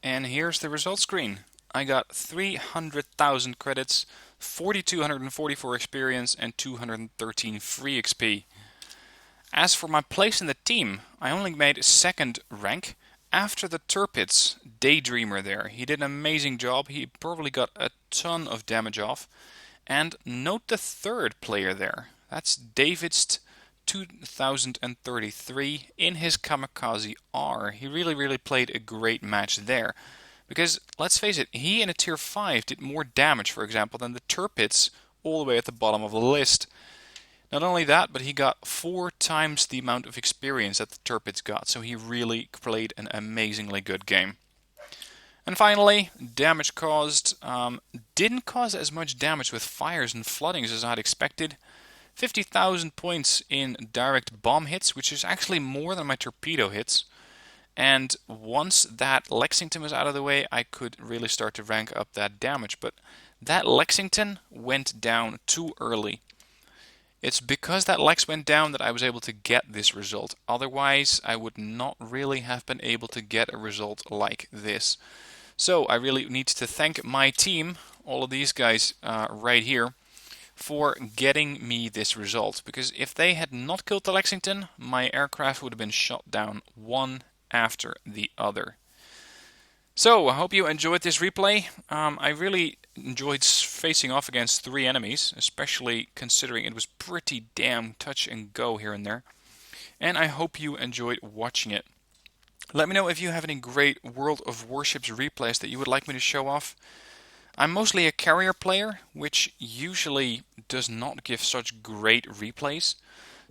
And here's the result screen. I got 300,000 credits, 4,244 experience, and 213 free XP. As for my place in the team, I only made second rank after the Turpitz Daydreamer there. He did an amazing job. He probably got a ton of damage off. And note the third player there. That's David's 2033 in his Kamikaze R. He really played a great match there. Because, let's face it, he in a tier 5 did more damage, for example, than the Turpitz all the way at the bottom of the list. Not only that, but he got 4 times the amount of experience that the Turpitz got, so he really played an amazingly good game. And finally, damage caused. Didn't cause as much damage with fires and floodings as I'd expected. 50,000 points in direct bomb hits, which is actually more than my torpedo hits. And once that Lexington was out of the way, I could really start to rank up that damage. But that Lexington went down too early. It's because that Lex went down that I was able to get this result. Otherwise, I would not really have been able to get a result like this. So I really need to thank my team, all of these guys right here, for getting me this result. Because if they had not killed the Lexington, my aircraft would have been shot down one after the other. So I hope you enjoyed this replay. I really enjoyed facing off against 3 enemies, especially considering it was pretty damn touch and go here and there. And I hope you enjoyed watching it. Let me know if you have any great World of Warships replays that you would like me to show off. I'm mostly a carrier player, which usually does not give such great replays.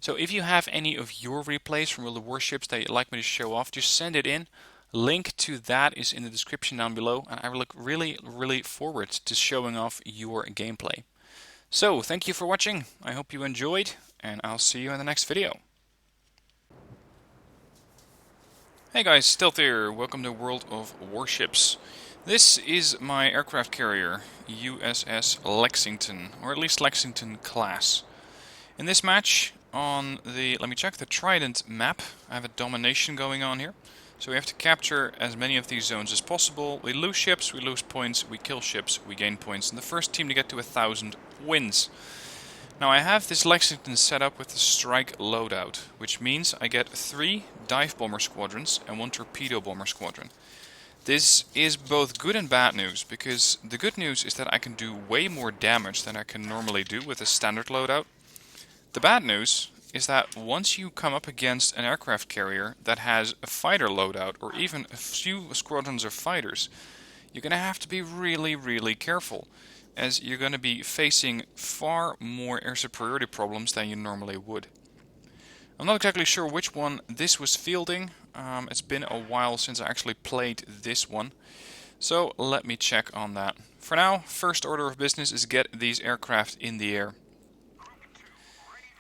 So if you have any of your replays from World of Warships that you'd like me to show off, just send it in. Link to that is in the description down below, and I look really forward to showing off your gameplay. So, thank you for watching, I hope you enjoyed, and I'll see you in the next video. Hey guys, Stealth here, welcome to World of Warships. This is my aircraft carrier, USS Lexington, or at least Lexington class. In this match, on the, let me check, the Trident map, I have a domination going on here. So we have to capture as many of these zones as possible. We lose ships, we lose points, we kill ships, we gain points. And the first team to get to 1,000 wins. Now I have this Lexington set up with the strike loadout, which means I get 3 dive bomber squadrons and 1 torpedo bomber squadron. This is both good and bad news, because the good news is that I can do way more damage than I can normally do with a standard loadout. The bad news is that once you come up against an aircraft carrier that has a fighter loadout, or even a few squadrons of fighters, you're going to have to be really careful, as you're going to be facing far more air superiority problems than you normally would. I'm not exactly sure which one this was fielding. It's been a while since I actually played this one, so let me check on that. For now, first order of business is get these aircraft in the air.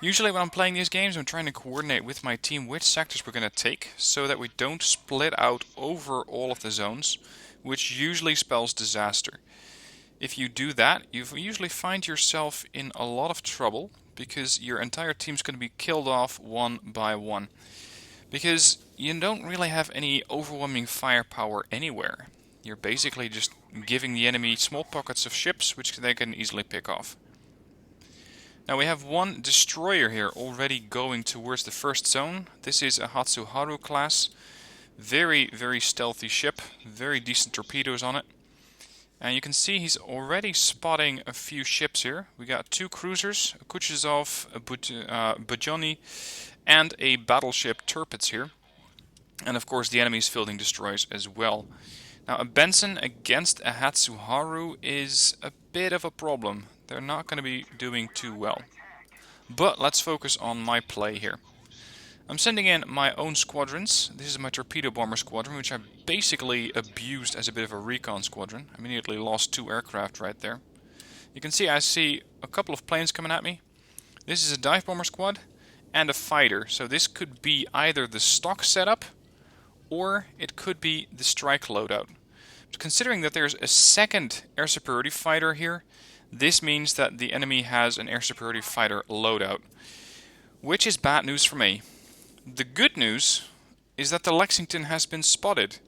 Usually when I'm playing these games, I'm trying to coordinate with my team which sectors we're going to take, so that we don't split out over all of the zones, which usually spells disaster. If you do that, you usually find yourself in a lot of trouble, because your entire team's going to be killed off one by one. Because you don't really have any overwhelming firepower anywhere. You're basically just giving the enemy small pockets of ships, which they can easily pick off. Now we have 1 destroyer here already going towards the first zone. This is a Hatsuharu class. Very stealthy ship. Very decent torpedoes on it. And you can see he's already spotting a few ships here. We got 2 cruisers, a Kutuzov, a Bajoni, and a battleship Tirpitz here. And of course the enemy's fielding destroyers as well. Now a Benson against a Hatsuharu is a bit of a problem. They're not going to be doing too well. But let's focus on my play here. I'm sending in my own squadrons. This is my torpedo bomber squadron, which I basically abused as a bit of a recon squadron. I immediately lost 2 aircraft right there. You can see I see a couple of planes coming at me. This is a dive bomber squad and a fighter. So this could be either the stock setup or it could be the strike loadout. But considering that there's a second air superiority fighter here, this means that the enemy has an air superiority fighter loadout, which is bad news for me. The good news is that the Lexington has been spotted,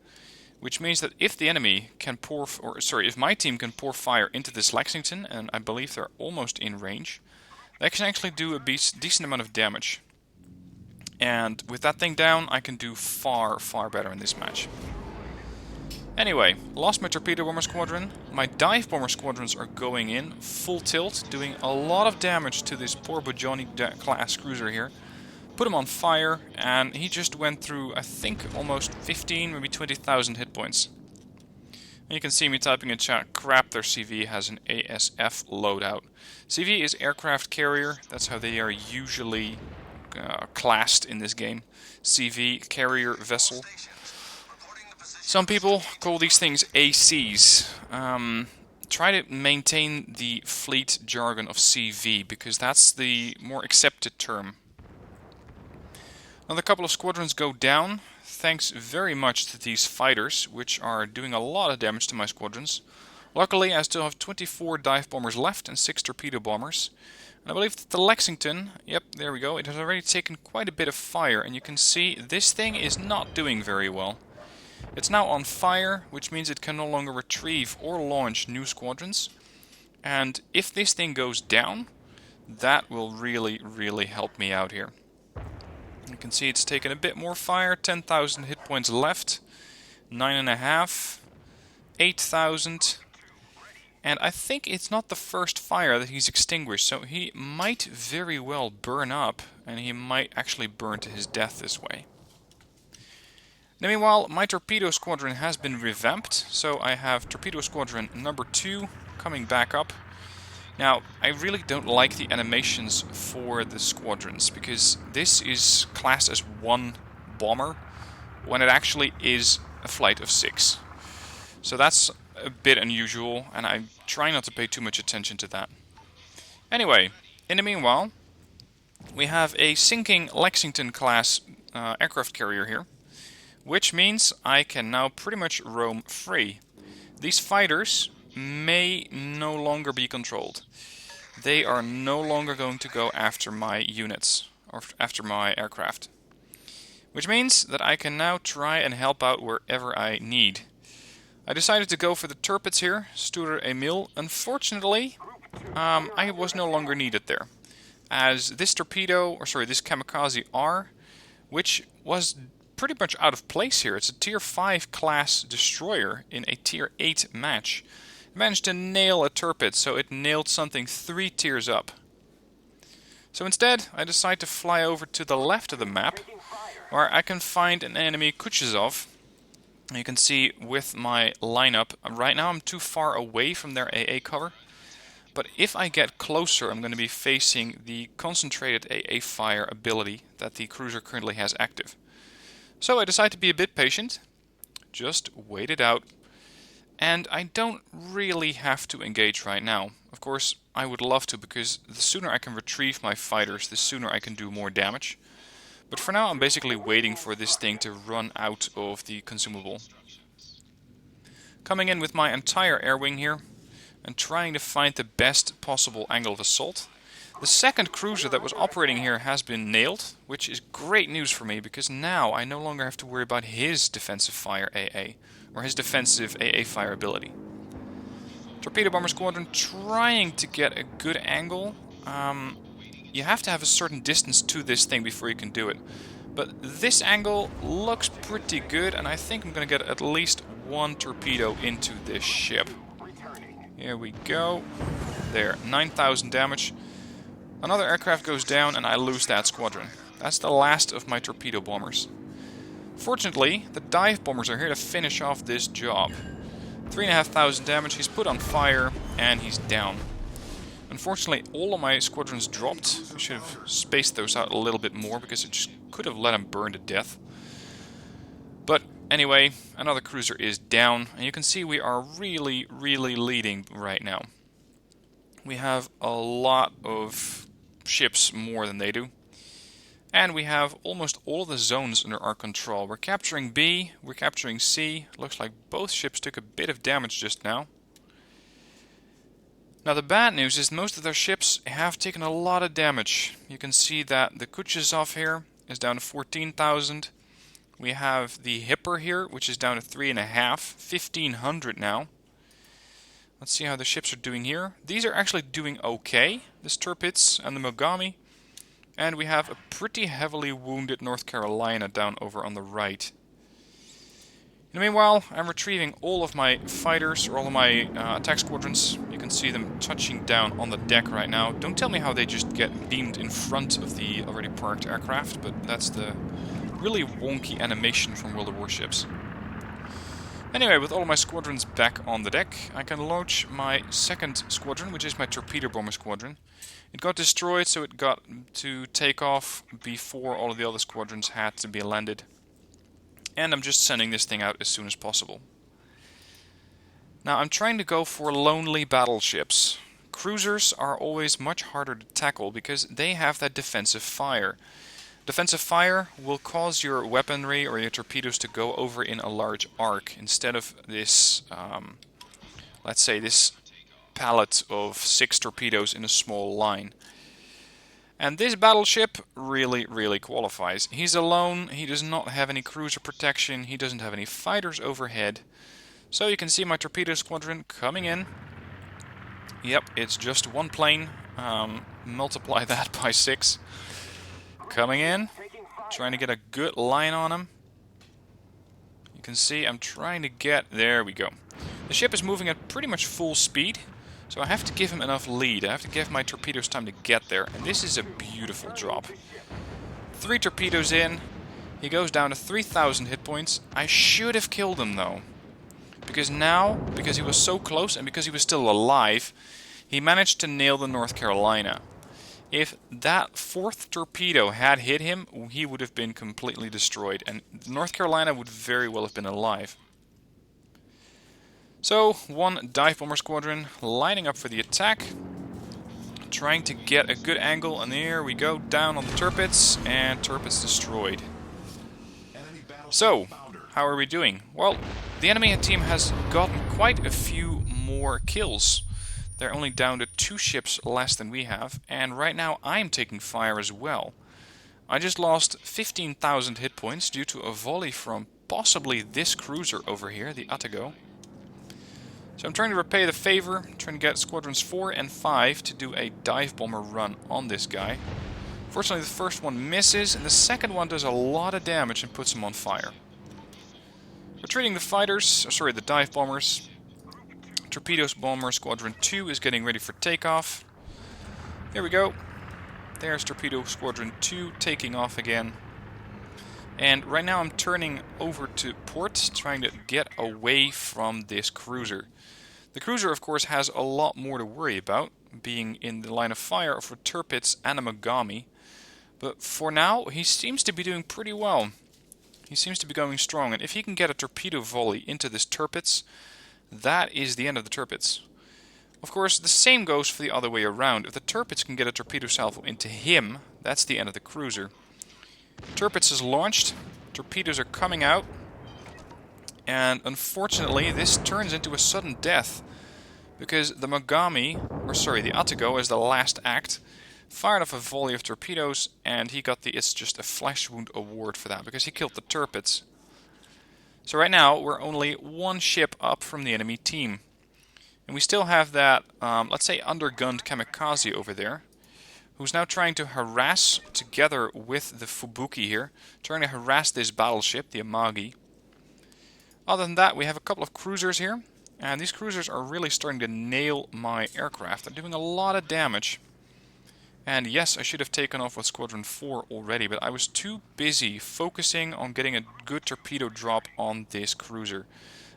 which means that if the enemy can if my team can pour fire into this Lexington, and I believe they're almost in range, they can actually do a decent amount of damage. And with that thing down, I can do far, far better in this match. Anyway, lost my torpedo bomber squadron. My dive bomber squadrons are going in full tilt, doing a lot of damage to this poor Bojani class cruiser here. Put him on fire, and he just went through, I think, almost 15, maybe 20,000 hit points. And you can see me typing in chat, crap, their CV has an ASF loadout. CV is aircraft carrier, that's how they are usually classed in this game. CV, carrier vessel. Some people call these things ACs. Try to maintain the fleet jargon of CV, because that's the more accepted term. Another couple of squadrons go down, thanks very much to these fighters, which are doing a lot of damage to my squadrons. Luckily, I still have 24 dive bombers left and 6 torpedo bombers. And I believe that the Lexington, yep, there we go, it has already taken quite a bit of fire, and you can see this thing is not doing very well. It's now on fire, which means it can no longer retrieve or launch new squadrons. And if this thing goes down, that will really, really help me out here. You can see it's taken a bit more fire, 10,000 hit points left, 9.5, 8,000. And I think it's not the first fire that he's extinguished, so he might very well burn up, and he might actually burn to his death this way. Now, meanwhile, my torpedo squadron has been revamped, so I have torpedo squadron number 2 coming back up. Now, I really don't like the animations for the squadrons, because this is classed as one bomber, when it actually is a flight of 6. So that's a bit unusual, and I try not to pay too much attention to that. Anyway, in the meanwhile, we have a sinking Lexington class aircraft carrier here, which means I can now pretty much roam free. These fighters may no longer be controlled. They are no longer going to go after my units, or after my aircraft. Which means that I can now try and help out wherever I need. I decided to go for the turpits here, Studer Emil. Unfortunately, I was no longer needed there, as this this Kamikaze R, which was pretty much out of place here. It's a tier 5 class destroyer in a tier 8 match. It managed to nail a turpit, so it nailed something 3 tiers up. So instead, I decide to fly over to the left of the map, where I can find an enemy Kuchezov. You can see with my lineup, right now I'm too far away from their AA cover. But if I get closer, I'm going to be facing the concentrated AA fire ability that the cruiser currently has active. So I decide to be a bit patient, just wait it out, and I don't really have to engage right now. Of course, I would love to, because the sooner I can retrieve my fighters, the sooner I can do more damage. But for now I'm basically waiting for this thing to run out of the consumable. Coming in with my entire air wing here, and trying to find the best possible angle of assault. The second cruiser that was operating here has been nailed, which is great news for me, because now I no longer have to worry about his defensive fire AA, or his defensive AA fire ability. Torpedo bomber squadron trying to get a good angle. You have to have a certain distance to this thing before you can do it. But this angle looks pretty good, and I think I'm going to get at least one torpedo into this ship. Here we go. There, 9,000 damage. Another aircraft goes down and I lose that squadron. That's the last of my torpedo bombers. Fortunately, the dive bombers are here to finish off this job. 3,500 damage, he's put on fire, and he's down. Unfortunately, all of my squadrons dropped. I should have spaced those out a little bit more, because it just could have let them burn to death. But anyway, another cruiser is down, and you can see we are really, really leading right now. We have a lot of ships more than they do. And we have almost all of the zones under our control. We're capturing B, we're capturing C. Looks like both ships took a bit of damage just now. Now the bad news is most of their ships have taken a lot of damage. You can see that the Kuchezov here is down to 14,000. We have the Hipper here, which is down to 3.5, 1,500 now. Let's see how the ships are doing here. These are actually doing okay, this Tirpitz and the Mogami. And we have a pretty heavily wounded North Carolina down over on the right. In the meanwhile, I'm retrieving all of my fighters, or all of my attack squadrons. You can see them touching down on the deck right now. Don't tell me how they just get beamed in front of the already parked aircraft, but that's the really wonky animation from World of Warships. Anyway, with all of my squadrons back on the deck, I can launch my second squadron, which is my torpedo bomber squadron. It got destroyed, so it got to take off before all of the other squadrons had to be landed. And I'm just sending this thing out as soon as possible. Now, I'm trying to go for lonely battleships. Cruisers are always much harder to tackle because they have that defensive fire. Defensive fire will cause your weaponry or your torpedoes to go over in a large arc instead of this, let's say, this pallet of 6 torpedoes in a small line. And this battleship really qualifies. He's alone, he does not have any cruiser protection, he doesn't have any fighters overhead. So you can see my torpedo squadron coming in. Yep, it's just one plane. Multiply that by 6. Coming in, trying to get a good line on him. You can see I'm trying to get... There we go. The ship is moving at pretty much full speed, so I have to give him enough lead. I have to give my torpedoes time to get there, and this is a beautiful drop. 3 torpedoes in, he goes down to 3,000 hit points. I should have killed him though, because he was so close and because he was still alive, he managed to nail the North Carolina. If that 4th torpedo had hit him, he would have been completely destroyed, and North Carolina would very well have been alive. So, 1 dive bomber squadron lining up for the attack, trying to get a good angle, and there we go, down on the Tirpitz, and Tirpitz destroyed. So, how are we doing? Well, the enemy team has gotten quite a few more kills. They're only down to 2 ships less than we have, and right now I'm taking fire as well. I just lost 15,000 hit points due to a volley from possibly this cruiser over here, the Atago. So I'm trying to repay the favor, trying to get squadrons 4 and 5 to do a dive bomber run on this guy. Fortunately, the first one misses, and the second one does a lot of damage and puts him on fire. Retreating the fighters, the dive bombers. Torpedoes Bomber Squadron 2 is getting ready for takeoff. There we go. There's Torpedo Squadron 2 taking off again. And right now I'm turning over to port, trying to get away from this cruiser. The cruiser, of course, has a lot more to worry about, being in the line of fire of a Tirpitz and a Mogami. But for now, he seems to be doing pretty well. He seems to be going strong, and if he can get a torpedo volley into this Tirpitz, that is the end of the Tirpitz. Of course, the same goes for the other way around. If the Tirpitz can get a torpedo salvo into him, that's the end of the cruiser. Tirpitz is launched, torpedoes are coming out, and unfortunately this turns into a sudden death, because the Mogami, the Atago as the last act, fired off a volley of torpedoes, and he got the It's Just a Flesh Wound award for that, because he killed the Tirpitz. So right now, we're only 1 ship up from the enemy team. And we still have that, let's say, undergunned kamikaze over there, who's now trying to harass, together with the Fubuki here, trying to harass this battleship, the Amagi. Other than that, we have a couple of cruisers here, and these cruisers are really starting to nail my aircraft. They're doing a lot of damage. And yes, I should have taken off with Squadron 4 already, but I was too busy focusing on getting a good torpedo drop on this cruiser.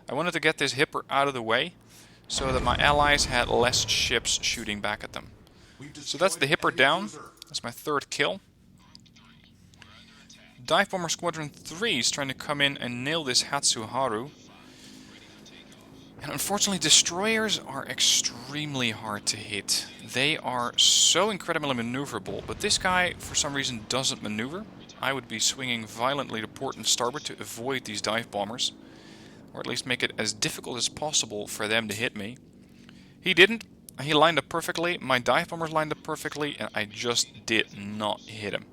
I wanted to get this Hipper out of the way, so that my allies had less ships shooting back at them. So that's the Hipper down. That's my 3rd kill. Dive Bomber Squadron 3 is trying to come in and nail this Hatsuharu. And unfortunately, destroyers are extremely hard to hit. They are so incredibly maneuverable, but this guy, for some reason, doesn't maneuver. I would be swinging violently to port and starboard to avoid these dive bombers, or at least make it as difficult as possible for them to hit me. He didn't. He lined up perfectly, my dive bombers lined up perfectly, and I just did not hit him.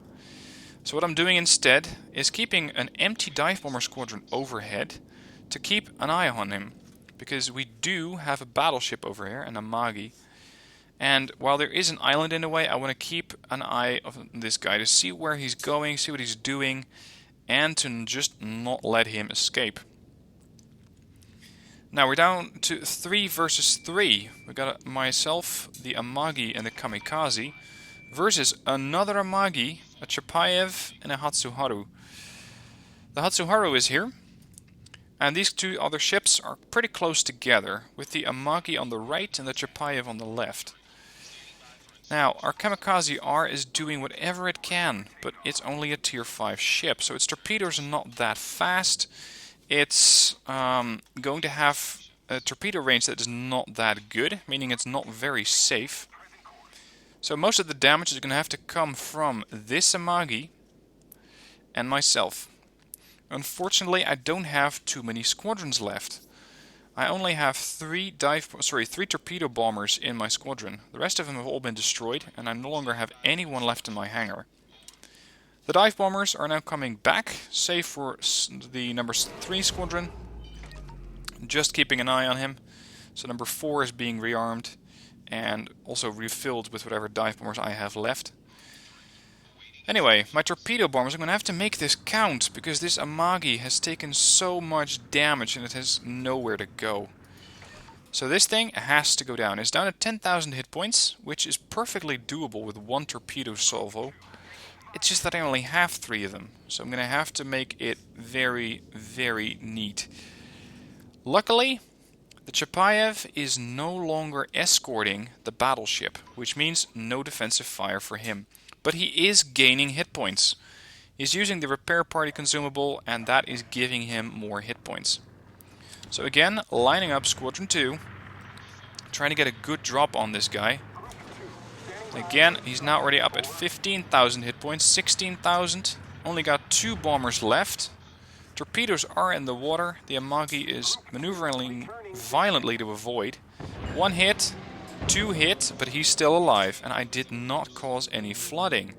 So what I'm doing instead is keeping an empty dive bomber squadron overhead to keep an eye on him. Because we do have a battleship over here, an Amagi. And while there is an island in the way, I want to keep an eye on this guy to see where he's going, see what he's doing, and to just not let him escape. Now we're down to 3 versus 3. We got myself, the Amagi, and the Kamikaze versus another Amagi, a Chapayev, and a Hatsuharu. The Hatsuharu is here, and these two other ships are pretty close together, with the Amagi on the right and the Chapayev on the left. Now, our Kamikaze R is doing whatever it can, but it's only a tier 5 ship, so its torpedoes are not that fast. It's going to have a torpedo range that is not that good, meaning it's not very safe. So most of the damage is going to have to come from this Amagi and myself. Unfortunately, I don't have too many squadrons left. I only have 3 torpedo bombers in my squadron. The rest of them have all been destroyed, and I no longer have anyone left in my hangar. The dive bombers are now coming back, save for the number 3 squadron. Just keeping an eye on him. So number 4 is being rearmed and also refilled with whatever dive bombers I have left. Anyway, my torpedo bombers, I'm going to have to make this count, because this Amagi has taken so much damage and it has nowhere to go. So this thing has to go down. It's down to 10,000 hit points, which is perfectly doable with 1 torpedo salvo. It's just that I only have 3 of them, so I'm going to have to make it very, very neat. Luckily, the Chapayev is no longer escorting the battleship, which means no defensive fire for him. But he is gaining hit points. He's using the repair party consumable, and that is giving him more hit points. So again, lining up Squadron 2, trying to get a good drop on this guy. Again, he's now already up at 15,000 hit points, 16,000. Only got 2 bombers left. Torpedoes are in the water. The Amagi is maneuvering violently to avoid. 1 hit, 2 hit, but he's still alive, and I did not cause any flooding.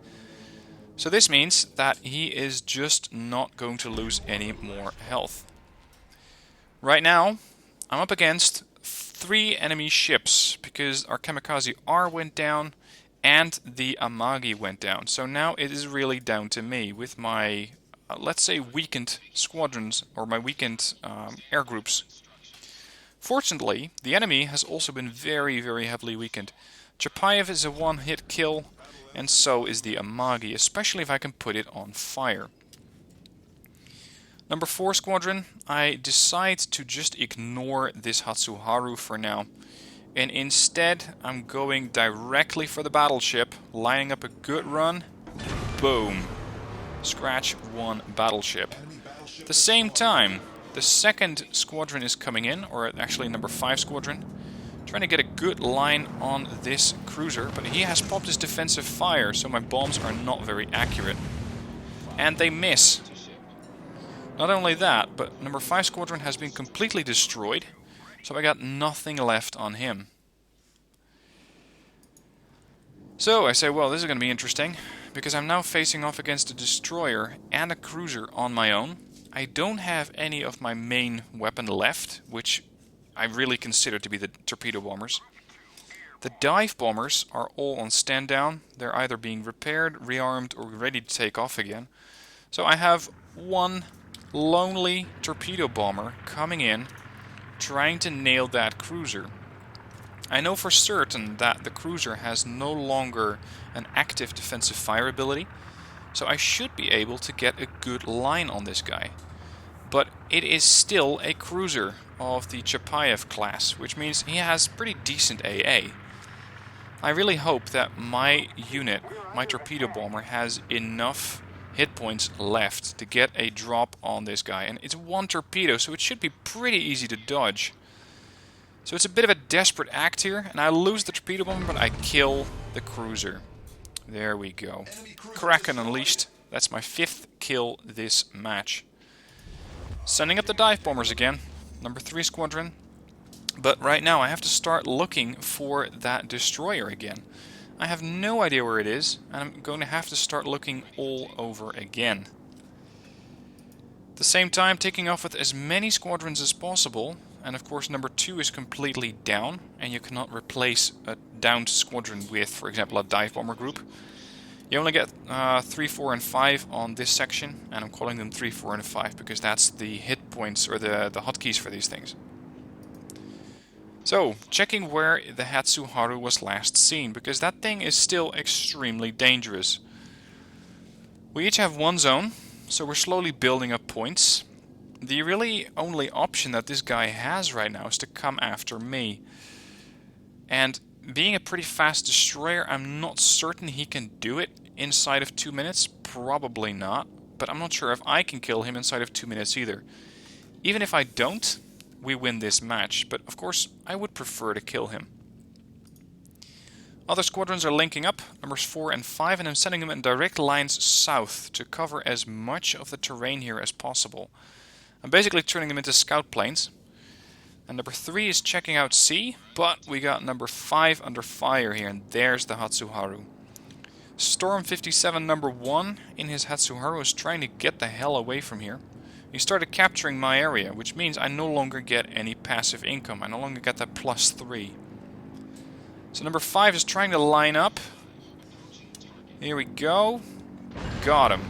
So this means that he is just not going to lose any more health. Right now, I'm up against 3 enemy ships, because our Kamikaze R went down, and the Amagi went down. So now it is really down to me with my, let's say, weakened squadrons, or my weakened air groups. Fortunately, the enemy has also been very, very heavily weakened. Chapayev is a 1-hit kill, and so is the Amagi, especially if I can put it on fire. Number 4 squadron, I decide to just ignore this Hatsuharu for now. And instead, I'm going directly for the battleship, lining up a good run. Boom. Scratch 1 battleship. At the same time, the 2nd squadron is coming in, or actually number 5 squadron. Trying to get a good line on this cruiser, but he has popped his defensive fire, so my bombs are not very accurate. And they miss. Not only that, but number 5 squadron has been completely destroyed, so I got nothing left on him. So I say, well, this is going to be interesting, because I'm now facing off against a destroyer and a cruiser on my own. I don't have any of my main weapon left, which I really consider to be the torpedo bombers. The dive bombers are all on stand down. They're either being repaired, rearmed, or ready to take off again. So I have 1 lonely torpedo bomber coming in, trying to nail that cruiser. I know for certain that the cruiser has no longer an active defensive fire ability, so I should be able to get a good line on this guy. But it is still a cruiser of the Chapayev class, which means he has pretty decent AA. I really hope that my unit, my torpedo bomber, has enough hit points left to get a drop on this guy. And it's 1 torpedo, so it should be pretty easy to dodge. So it's a bit of a desperate act here, and I lose the torpedo bomber, but I kill the cruiser. There we go. Kraken unleashed. That's my 5th kill this match. Sending up the dive bombers again, number 3 squadron. But right now I have to start looking for that destroyer again. I have no idea where it is, and I'm going to have to start looking all over again. At the same time, taking off with as many squadrons as possible, and of course number 2 is completely down, and you cannot replace a downed squadron with, for example, a dive bomber group. You only get 3, 4, and 5 on this section, and I'm calling them 3, 4, and 5 because that's the hit points or the hotkeys for these things. So, checking where the Hatsuharu was last seen, because that thing is still extremely dangerous. We each have one zone, so we're slowly building up points. The really only option that this guy has right now is to come after me. And being a pretty fast destroyer, I'm not certain he can do it inside of 2 minutes. Probably not, but I'm not sure if I can kill him inside of 2 minutes either. Even if I don't, we win this match, but of course I would prefer to kill him. Other squadrons are linking up, numbers 4 and 5, and I'm sending them in direct lines south to cover as much of the terrain here as possible. I'm basically turning them into scout planes. And number 3 is checking out C, but we got number 5 under fire here, and there's the Hatsuharu. Storm 57 number 1 in his Hatsuharu is trying to get the hell away from here. He started capturing my area, which means I no longer get any passive income. I no longer get that +3. So number 5 is trying to line up. Here we go. Got him.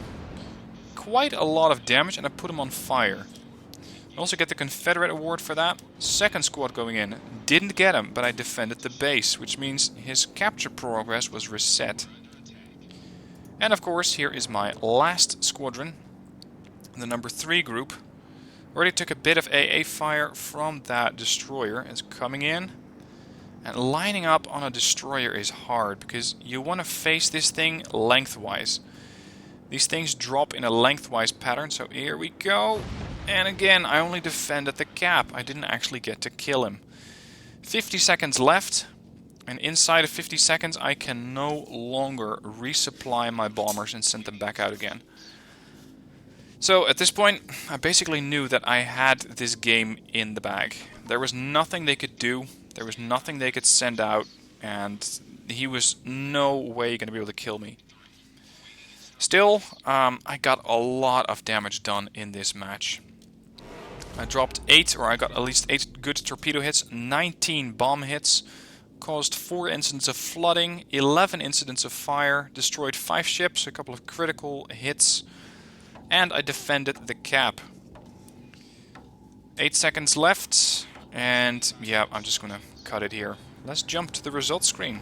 Quite a lot of damage, and I put him on fire. I also get the Confederate award for that. Second squad going in. Didn't get him, but I defended the base, which means his capture progress was reset. And of course, here is my last squadron. The number 3 group. Already took a bit of AA fire from that destroyer. It's coming in. And lining up on a destroyer is hard, because you want to face this thing lengthwise. These things drop in a lengthwise pattern, so here we go. And again, I only defended the cap. I didn't actually get to kill him. 50 seconds left, and inside of 50 seconds I can no longer resupply my bombers and send them back out again. So at this point, I basically knew that I had this game in the bag. There was nothing they could do, there was nothing they could send out, and he was no way going to be able to kill me. Still, I got a lot of damage done in this match. I dropped 8, or I got at least 8 good torpedo hits, 19 bomb hits, caused 4 incidents of flooding, 11 incidents of fire, destroyed 5 ships, a couple of critical hits, and I defended the cap. 8 seconds left, and yeah, I'm just gonna cut it here. Let's jump to the results screen.